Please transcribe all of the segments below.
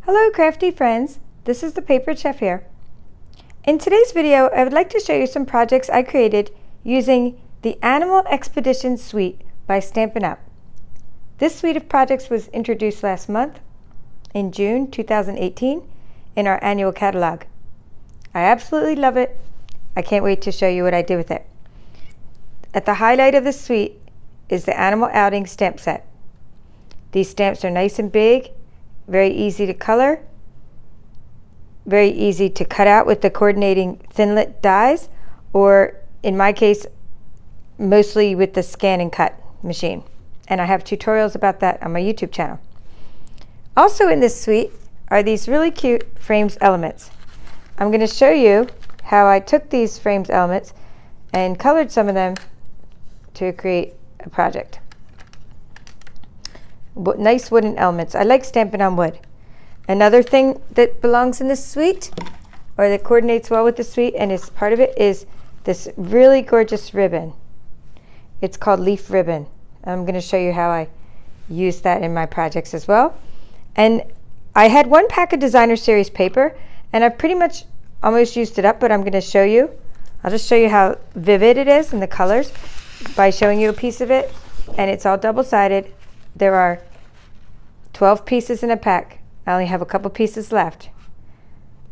Hello crafty friends, this is the Paper Chef here. In today's video I would like to show you some projects I created using the Animal Expedition Suite by Stampin' Up. This suite of projects was introduced last month in June 2018 in our annual catalog. I absolutely love it. I can't wait to show you what I did with it. At the highlight of the suite is the Animal Outing stamp set. These stamps are nice and big, very easy to color, very easy to cut out with the coordinating thinlit dies, or in my case, mostly with the scan and cut machine. And I have tutorials about that on my YouTube channel. Also in this suite are these really cute frames elements. I'm going to show you how I took these frames elements and colored some of them to create a project. Nice wooden elements. I like stamping on wood. Another thing that belongs in this suite, or that coordinates well with the suite and is part of it, is this really gorgeous ribbon. It's called leaf ribbon. I'm going to show you how I use that in my projects as well. And I had one pack of designer series paper and I've pretty much almost used it up, but I'm going to show you. I'll just show you how vivid it is in the colors by showing you a piece of it, and it's all double-sided. There are 12 pieces in a pack. I only have a couple pieces left.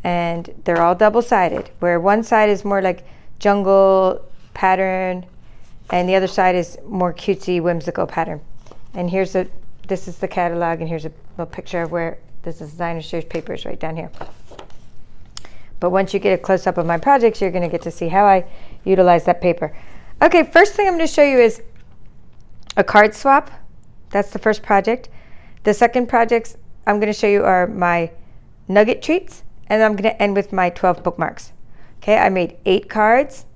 And they're all double-sided, where one side is more like jungle pattern and the other side is more cutesy, whimsical pattern. And this is the catalog, and here's a little picture of where this is designer series paper is right down here. But once you get a close-up of my projects, you're going to get to see how I utilize that paper. Okay, first thing I'm going to show you is a card swap. That's the first project. The second projects I'm going to show you are my Nugget Treats, and I'm going to end with my 12 bookmarks. Okay, I made 8 cards,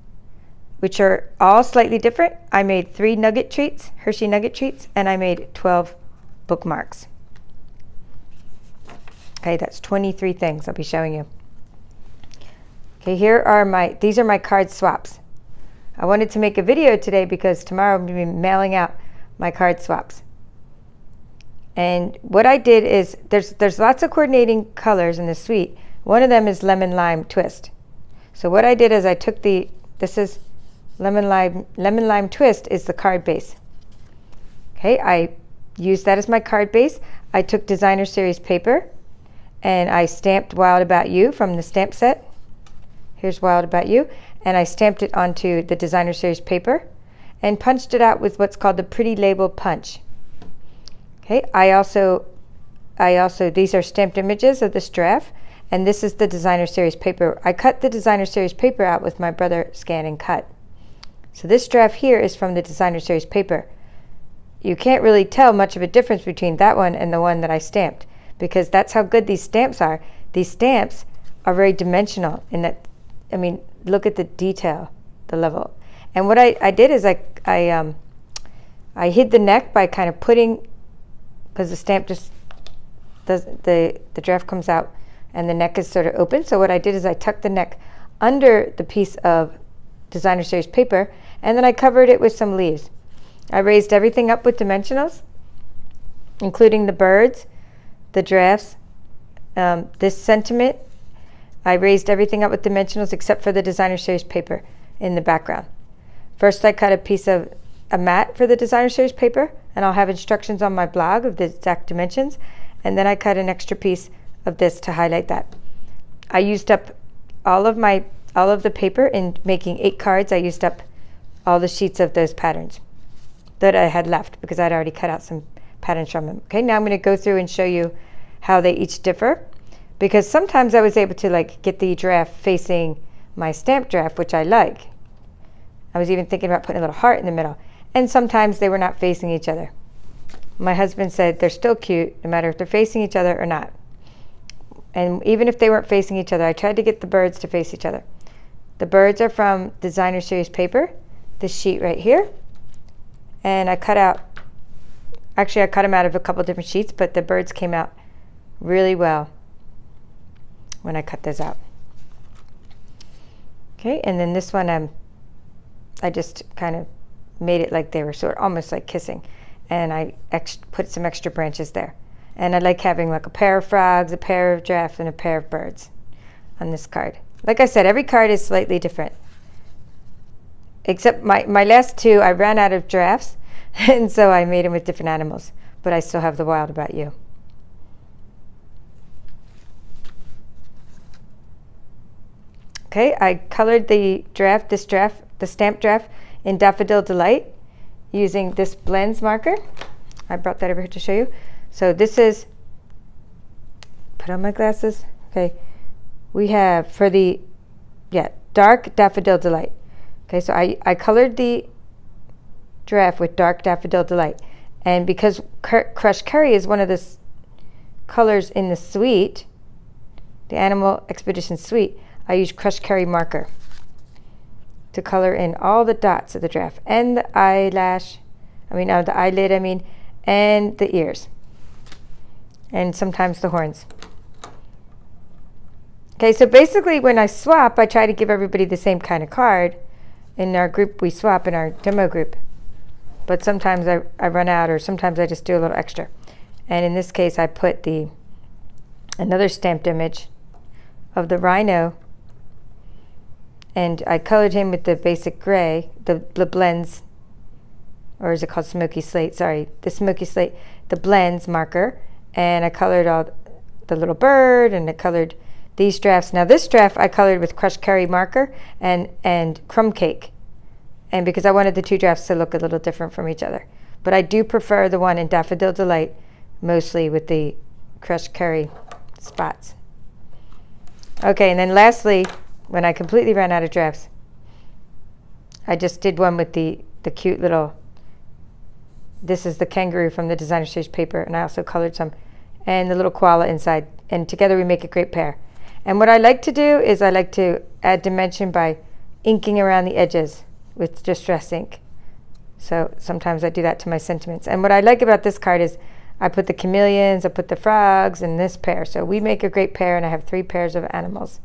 which are all slightly different. I made 3 Nugget Treats, Hershey Nugget Treats, and I made 12 bookmarks. Okay, that's 23 things I'll be showing you. Okay, these are my card swaps. I wanted to make a video today because tomorrow I'm going to be mailing out my card swaps. And what I did is, there's lots of coordinating colors in the suite. One of them is Lemon Lime Twist. So what I did is I took this is Lemon Lime Twist is the card base. Okay, I used that as my card base. I took designer series paper and I stamped Wild About You from the stamp set. Here's Wild About You. And I stamped it onto the designer series paper and punched it out with what's called the Pretty Label Punch. Okay, these are stamped images of this giraffe, and this is the designer series paper. I cut the designer series paper out with my brother Scan and Cut. So this giraffe here is from the designer series paper. You can't really tell much of a difference between that one and the one that I stamped, because that's how good these stamps are. These stamps are very dimensional in that, I mean, look at the detail, the level. And what I did is I hid the neck by kind of putting, because the stamp just does, the giraffe comes out and the neck is sort of open. So what I did is I tucked the neck under the piece of designer series paper, and then I covered it with some leaves. I raised everything up with dimensionals, including the birds, the giraffes, this sentiment. I raised everything up with dimensionals except for the designer series paper in the background. First I cut a piece of a mat for the designer series paper, and I'll have instructions on my blog of the exact dimensions, and then I cut an extra piece of this to highlight that. I used up all of the paper in making 8 cards. I used up all the sheets of those patterns that I had left because I'd already cut out some patterns from them. Okay, now I'm going to go through and show you how they each differ, because sometimes I was able to get the giraffe facing my stamped giraffe, which I like. I was even thinking about putting a little heart in the middle. And sometimes they were not facing each other. My husband said they're still cute no matter if they're facing each other or not. And even if they weren't facing each other, I tried to get the birds to face each other. The birds are from designer series paper, this sheet right here. And I cut them out of a couple different sheets, but the birds came out really well when I cut those out. Okay, and then this one I just kind of made it like they were almost like kissing, and I put some extra branches there. And I like having like a pair of frogs, a pair of giraffes, and a pair of birds on this card. Like I said, every card is slightly different. Except my last two, I ran out of giraffes, and so I made them with different animals. But I still have the Wild About You. Okay, I colored the giraffe, the stamp giraffe, in Daffodil Delight using this blends marker. I brought that over here to show you. So this is, put on my glasses. Okay, we have for the, dark Daffodil Delight. Okay, so I colored the giraffe with dark Daffodil Delight. And because Crushed Curry is one of the colors in the suite, the Animal Expedition suite, I used Crushed Curry marker to color in all the dots of the giraffe and the eyelash, the eyelid, and the ears, and sometimes the horns. Okay, so basically when I swap, I try to give everybody the same kind of card. In our group, we swap in our demo group. But sometimes I run out, or sometimes I just do a little extra. And in this case, I put another stamped image of the rhino, and I colored him with the basic gray, the blends, or is it called smoky slate? Sorry, the smoky slate, the blends marker. And I colored all the little bird, and I colored these drafts. Now this draft I colored with Crushed Curry marker and crumb cake. And because I wanted the two drafts to look a little different from each other. But I do prefer the one in Daffodil Delight, mostly with the Crushed Curry spots. Okay, and then lastly, when I completely ran out of drafts, I just did one with the cute little, this is the kangaroo from the Designer Series paper, and I also colored some, and the little koala inside, and together we make a great pair. And what I like to do is I like to add dimension by inking around the edges with Distress ink. So sometimes I do that to my sentiments. And what I like about this card is I put the chameleons, I put the frogs, and this pair. So we make a great pair, and I have 3 pairs of animals.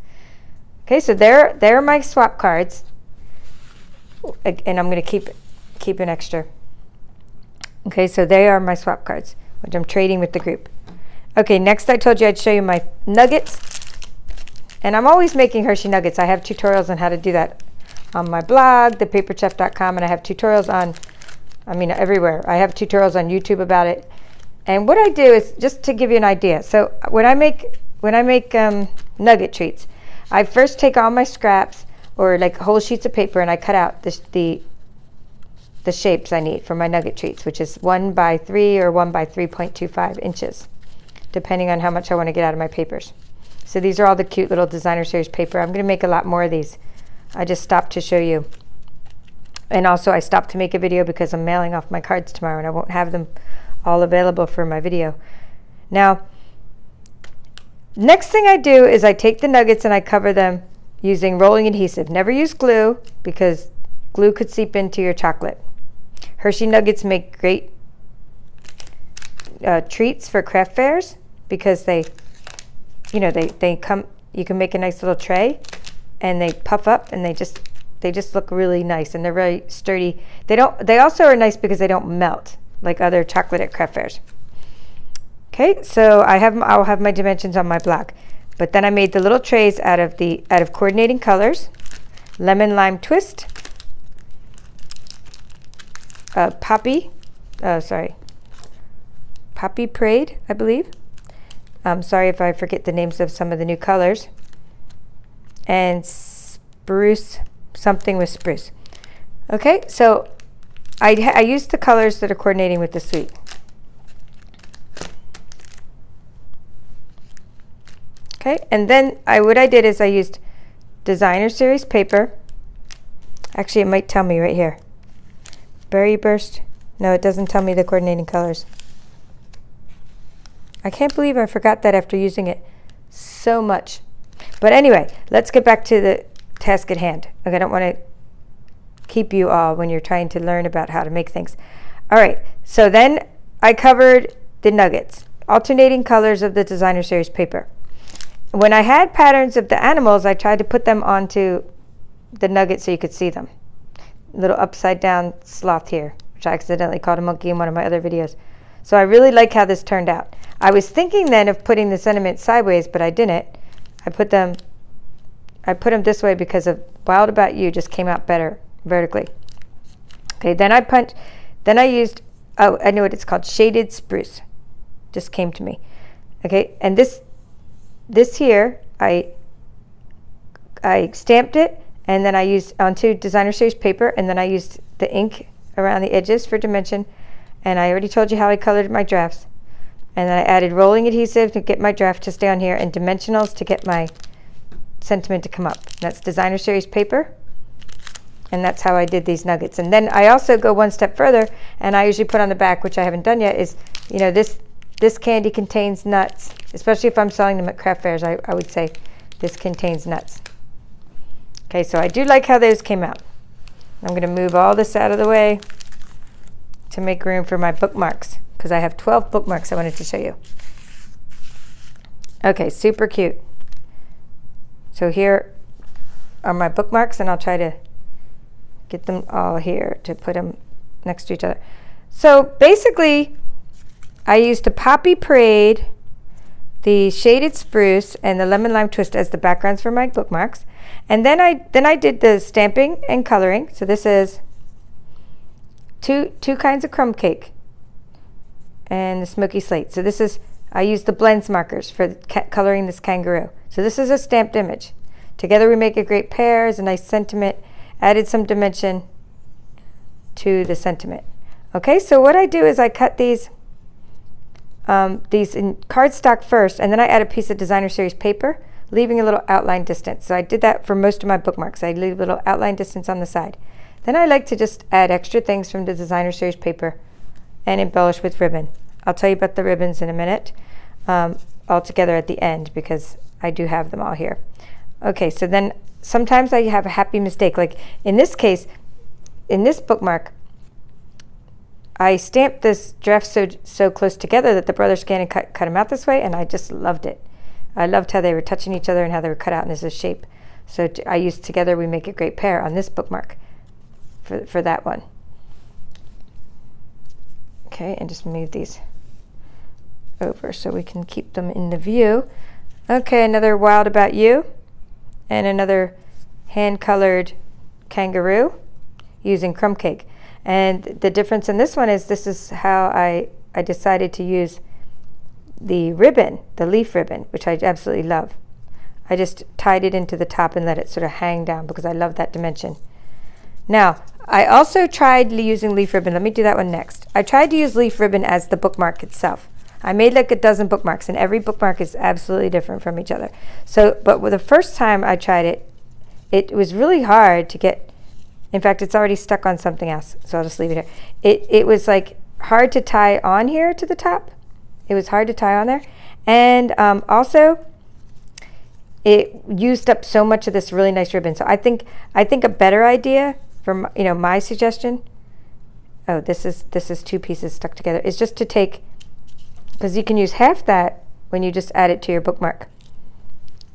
Okay, so there are my swap cards, and I'm going to keep an extra. Okay, so they are my swap cards, which I'm trading with the group. Okay, next I told you I'd show you my nuggets, and I'm always making Hershey Nuggets. I have tutorials on how to do that on my blog, thepaperchef.com, and I have tutorials on, everywhere. I have tutorials on YouTube about it. And what I do is, just to give you an idea, so when I make nugget treats, I first take all my scraps, or like whole sheets of paper, and I cut out the shapes I need for my nugget treats, which is 1 by 3 or 1 by 3.25 inches, depending on how much I want to get out of my papers. So these are all the cute little Designer Series paper. I'm going to make a lot more of these. I just stopped to show you. And also I stopped to make a video because I'm mailing off my cards tomorrow, and I won't have them all available for my video. Now, next thing I do is I take the nuggets and I cover them using rolling adhesive. Never use glue, because glue could seep into your chocolate. Hershey Nuggets make great treats for craft fairs, because they come, you can make a nice little tray, and they puff up, and they just look really nice, and they're very sturdy. They also are nice because they don't melt like other chocolate at craft fairs. Okay, so I'll have my dimensions on my block, but then I made the little trays out of coordinating colors, lemon lime twist, poppy parade, I believe. I'm sorry if I forget the names of some of the new colors, and spruce, something with spruce. Okay, so I used the colors that are coordinating with the suite. Okay, and then what I did is I used Designer Series paper. Actually, it might tell me right here. Berry Burst. No, it doesn't tell me the coordinating colors. I can't believe I forgot that after using it so much. But anyway, let's get back to the task at hand. Okay, I don't want to keep you all when you're trying to learn about how to make things. All right, so then I covered the nuggets, alternating colors of the Designer Series paper. When I had patterns of the animals, I tried to put them onto the nugget so you could see them. Little upside down sloth here, which I accidentally called a monkey in one of my other videos. So I really like how this turned out. I was thinking then of putting the sentiment sideways, but I didn't. I put them this way because of Wild About You just came out better vertically. Okay, then I used, oh, I know what it's called, Shaded Spruce. Just came to me. Okay, and this here, I stamped it, and then I used onto designer series paper, and then I used the ink around the edges for dimension, and I already told you how I colored my drafts. And then I added rolling adhesive to get my draft to stay on here, and dimensionals to get my sentiment to come up. That's designer series paper, and that's how I did these nuggets. And then I also go one step further, and I usually put on the back, which I haven't done yet, is, you know, this candy contains nuts. Especially if I'm selling them at craft fairs, I would say this contains nuts. Okay, so I do like how those came out. I'm going to move all this out of the way to make room for my bookmarks, because I have 12 bookmarks I wanted to show you. Okay, super cute. So here are my bookmarks, and I'll try to get them all here to put them next to each other. So basically, I used the Poppy Parade, the Shaded Spruce, and the Lemon Lime Twist as the backgrounds for my bookmarks. And then I did the stamping and coloring. So this is two kinds of crumb cake and the smoky slate. So this is, I used the blends markers for coloring this kangaroo. So this is a stamped image. Together we make a great pair is a nice sentiment. Added some dimension to the sentiment. Okay, so what I do is I cut these in cardstock first, and then I add a piece of designer series paper, leaving a little outline distance. So I did that for most of my bookmarks. I leave a little outline distance on the side. Then I like to just add extra things from the designer series paper and embellish with ribbon. I'll tell you about the ribbons in a minute, all together at the end, because I do have them all here. Okay, so then sometimes I have a happy mistake. Like in this case, in this bookmark, I stamped this draft so close together that the brother scanned and cut them out this way, and I just loved it. I loved how they were touching each other and how they were cut out in this shape. So I used Together We Make a Great Pair on this bookmark for that one. Okay, and just move these over so we can keep them in the view. Okay, another Wild About You and another hand-colored kangaroo using crumb cake. And the difference in this one is this is how I decided to use the ribbon, the leaf ribbon, which I absolutely love. I just tied it into the top and let it sort of hang down because I love that dimension. Now, I also tried using leaf ribbon. Let me do that one next. I tried to use leaf ribbon as the bookmark itself. I made like a dozen bookmarks, and every bookmark is absolutely different from each other. So, but the first time I tried it, it was really hard to get. In fact, it's already stuck on something else, so I'll just leave it here. It was like hard to tie on here to the top. It was hard to tie on there. And also, it used up so much of this really nice ribbon. So I think a better idea from my suggestion, oh, this is two pieces stuck together, is just to take, because you can use half that when you just add it to your bookmark.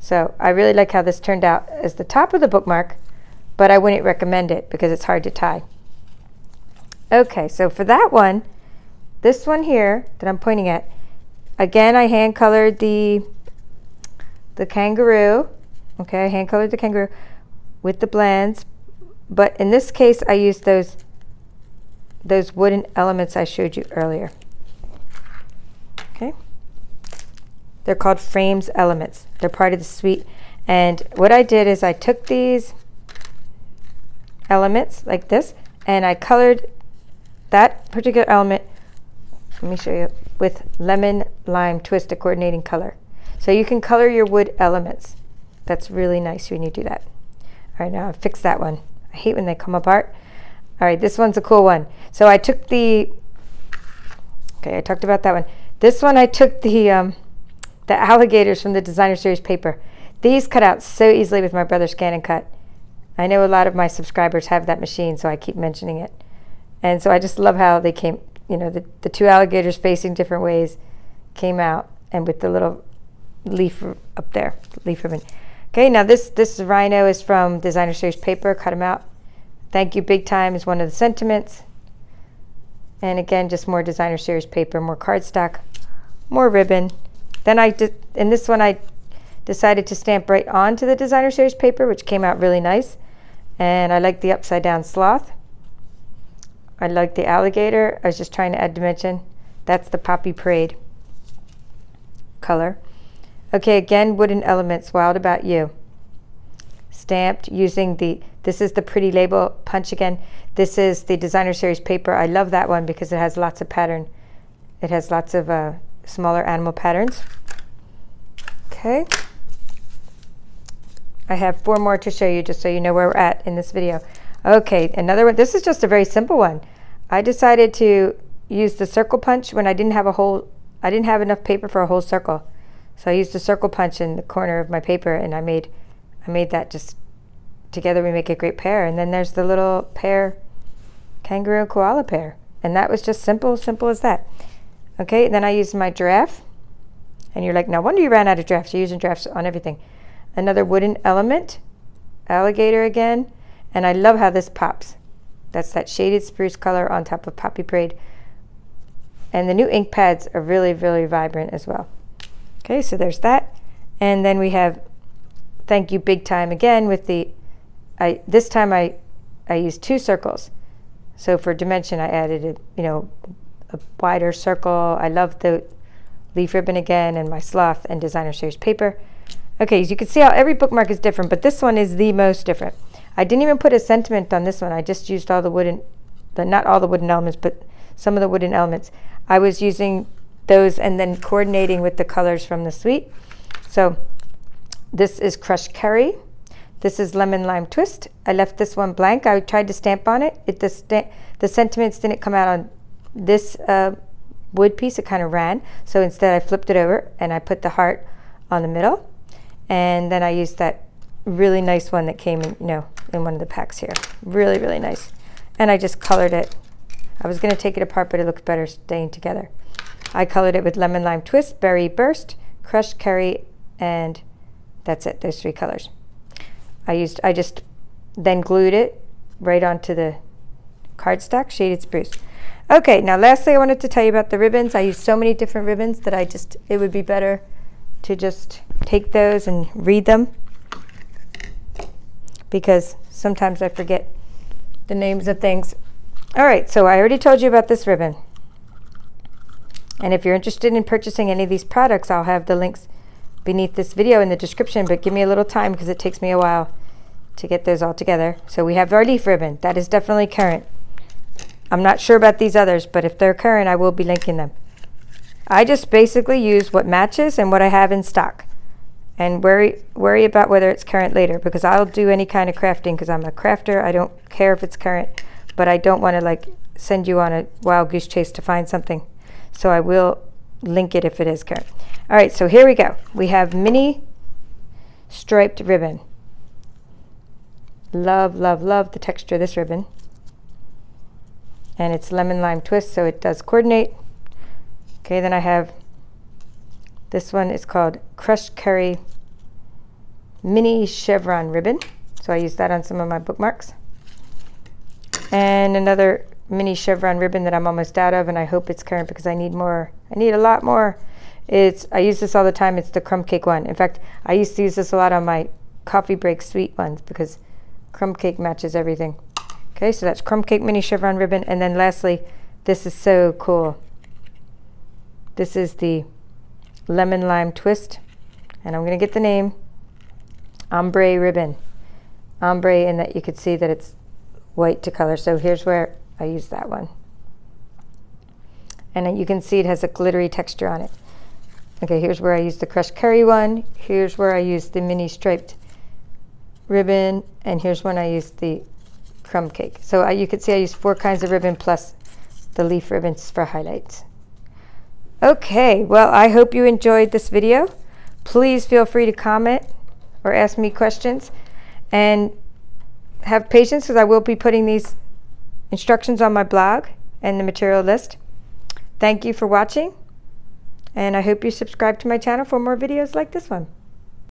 So I really like how this turned out as the top of the bookmark, but I wouldn't recommend it because it's hard to tie. Okay, so for that one, this one here that I'm pointing at, again, I hand colored the kangaroo. Okay, I hand colored the kangaroo with the blends, but in this case, I used those wooden elements I showed you earlier. Okay, they're called frames elements. They're part of the suite. And what I did is I took these elements like this, and I colored that particular element, let me show you, with Lemon Lime Twist, a coordinating color. So you can color your wood elements. That's really nice when you do that. All right, now I'll fix that one. I hate when they come apart. All right, this one's a cool one. So I took okay, I talked about that one. This one I took the alligators from the designer series paper. These cut out so easily with my brother Scan and Cut. I know a lot of my subscribers have that machine, so I keep mentioning it. And so I just love how they came, the two alligators facing different ways came out, and with the little leaf up there, leaf ribbon. Okay, now this rhino is from designer series paper, cut them out. Thank you big time is one of the sentiments. And again, just more designer series paper, more cardstock more ribbon. Then in this one I decided to stamp right onto the designer series paper, which came out really nice. And I like the upside down sloth. I like the alligator. I was just trying to add dimension. That's the Poppy Parade color. Okay, again, wooden elements, Wild About You. Stamped using this is the Pretty Label punch again. This is the designer series paper. I love that one because it has lots of pattern. It has lots of smaller animal patterns. Okay. I have 4 more to show you just so you know where we're at in this video. Okay, another one. This is just a very simple one. I decided to use the circle punch when I didn't have enough paper for a whole circle. So I used the circle punch in the corner of my paper, and I made that. Just together we make a great pair. And then there's the little pair, kangaroo and koala pair. And that was just simple as that. Okay, and then I used my giraffe. And you're like, no wonder you ran out of giraffes. You're using giraffes on everything. Another wooden element, alligator again, and I love how this pops. That's that shaded spruce color on top of Poppy Parade. And the new ink pads are really, really vibrant as well. Okay, so there's that. And then we have Thank You Big Time again with this time I used 2 circles. So for dimension I added a wider circle. I love the leaf ribbon again and my sloth and designer series paper. Okay, as you can see how every bookmark is different, but this one is the most different. I didn't even put a sentiment on this one. I just used all the wooden, not all the wooden elements, but some of the wooden elements. I was using those and then coordinating with the colors from the suite. So this is Crushed Curry. This is Lemon Lime Twist. I left this one blank. I tried to stamp on it. The sentiments didn't come out on this wood piece. It kind of ran. So instead I flipped it over and I put the heart on the middle. And then I used that really nice one that came in, in one of the packs here. Really, really nice. And I just colored it. I was going to take it apart, but it looks better staying together. I colored it with Lemon Lime Twist, Berry Burst, Crushed Curry, and that's it. Those 3 colors. I just then glued it right onto the cardstock, Shaded Spruce. Okay, now lastly I wanted to tell you about the ribbons. I use so many different ribbons that it would be better to just take those and read them, because sometimes I forget the names of things. All right, so I already told you about this ribbon. And if you're interested in purchasing any of these products, I'll have the links beneath this video in the description, but give me a little time because it takes me a while to get those all together. So we have our leaf ribbon. That is definitely current. I'm not sure about these others, but if they're current, I will be linking them. I just basically use what matches and what I have in stock, and worry about whether it's current later, because I'll do any kind of crafting because I'm a crafter. I don't care if it's current, but I don't want to send you on a wild goose chase to find something. So I will link it if it is current. All right, so here we go. We have mini striped ribbon. Love, love, love the texture of this ribbon. And it's Lemon Lime Twist, so it does coordinate. Okay, then I have this one. It's called Crushed Curry Mini Chevron Ribbon. So I use that on some of my bookmarks. And another mini chevron ribbon that I'm almost out of, and I hope it's current because I need more. I need a lot more. I use this all the time. It's the crumb cake one. In fact, I used to use this a lot on my coffee break sweet ones because crumb cake matches everything. Okay, so that's crumb cake mini chevron ribbon. And then lastly, this is so cool. This is the Lemon Lime Twist, and I'm going to get the name, Ombre Ribbon. Ombre, in that you could see that it's white to color. So here's where I use that one. And then you can see it has a glittery texture on it. Okay, here's where I use the Crushed Curry one. Here's where I use the mini striped ribbon. And here's when I use the crumb cake. So you can see I use 4 kinds of ribbon plus the leaf ribbons for highlights. Okay, well, I hope you enjoyed this video. Please feel free to comment or ask me questions. And have patience because I will be putting these instructions on my blog and the material list. Thank you for watching, and I hope you subscribe to my channel for more videos like this one.